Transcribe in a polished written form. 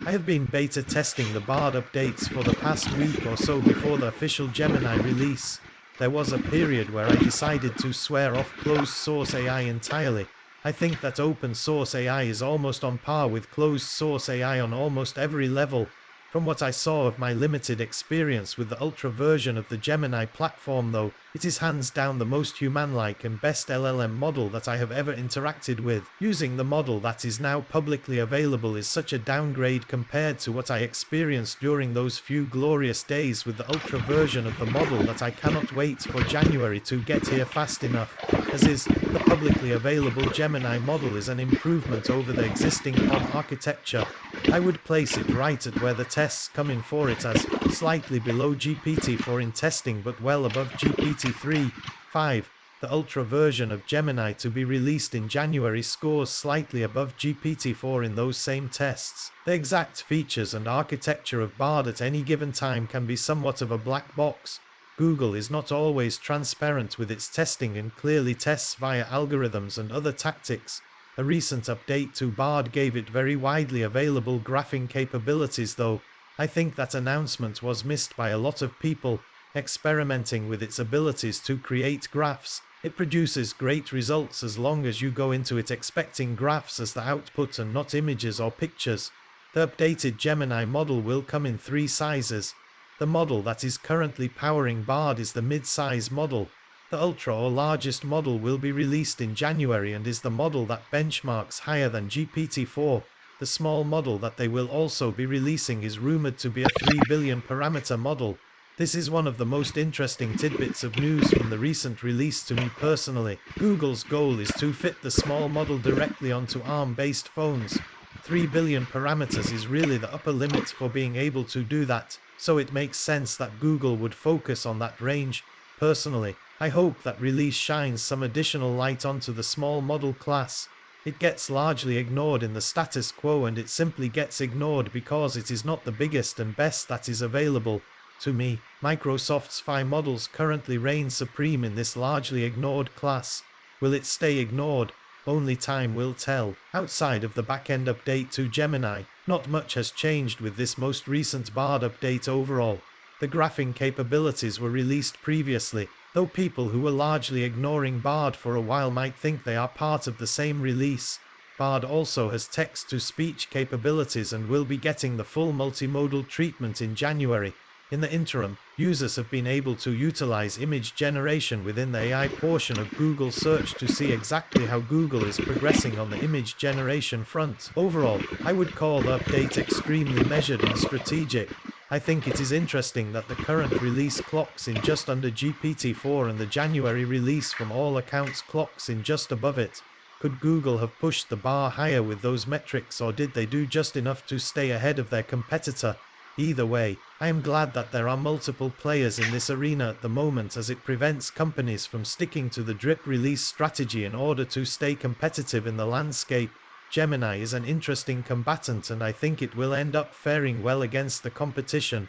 I have been beta testing the Bard updates for the past week or so before the official Gemini release. There was a period where I decided to swear off closed source AI entirely. I think that open source AI is almost on par with closed source AI on almost every level. From what I saw of my limited experience with the Ultra version of the Gemini platform though, it is hands down the most human-like and best LLM model that I have ever interacted with. Using the model that is now publicly available is such a downgrade compared to what I experienced during those few glorious days with the Ultra version of the model that I cannot wait for January to get here fast enough. As is, the publicly available Gemini model is an improvement over the existing POM architecture. I would place it right at where the tests come in for it as slightly below GPT-4 in testing but well above GPT-3. 5. The Ultra version of Gemini to be released in January scores slightly above GPT-4 in those same tests. The exact features and architecture of Bard at any given time can be somewhat of a black box. Google is not always transparent with its testing and clearly tests via algorithms and other tactics. A recent update to Bard gave it very widely available graphing capabilities though. I think that announcement was missed by a lot of people. Experimenting with its abilities to create graphs, it produces great results as long as you go into it expecting graphs as the output and not images or pictures. The updated Gemini model will come in 3 sizes. The model that is currently powering Bard is the mid-size model. The Ultra or largest model will be released in January and is the model that benchmarks higher than GPT-4. The small model that they will also be releasing is rumored to be a 3 billion parameter model. This is one of the most interesting tidbits of news from the recent release to me personally. Google's goal is to fit the small model directly onto ARM-based phones. 3 billion parameters is really the upper limit for being able to do that, so it makes sense that Google would focus on that range. Personally, I hope that release shines some additional light onto the small model class. It gets largely ignored in the status quo and it simply gets ignored because it is not the biggest and best that is available. To me, Microsoft's Phi models currently reign supreme in this largely ignored class. Will it stay ignored? Only time will tell. Outside of the backend update to Gemini, not much has changed with this most recent Bard update overall. The graphing capabilities were released previously, though people who were largely ignoring Bard for a while might think they are part of the same release. Bard also has text-to-speech capabilities and will be getting the full multimodal treatment in January. In the interim, users have been able to utilize image generation within the AI portion of Google Search to see exactly how Google is progressing on the image generation front. Overall, I would call the update extremely measured and strategic. I think it is interesting that the current release clocks in just under GPT-4 and the January release from all accounts clocks in just above it. Could Google have pushed the bar higher with those metrics, or did they do just enough to stay ahead of their competitor? Either way, I am glad that there are multiple players in this arena at the moment as it prevents companies from sticking to the drip release strategy in order to stay competitive in the landscape. Gemini is an interesting combatant and I think it will end up faring well against the competition.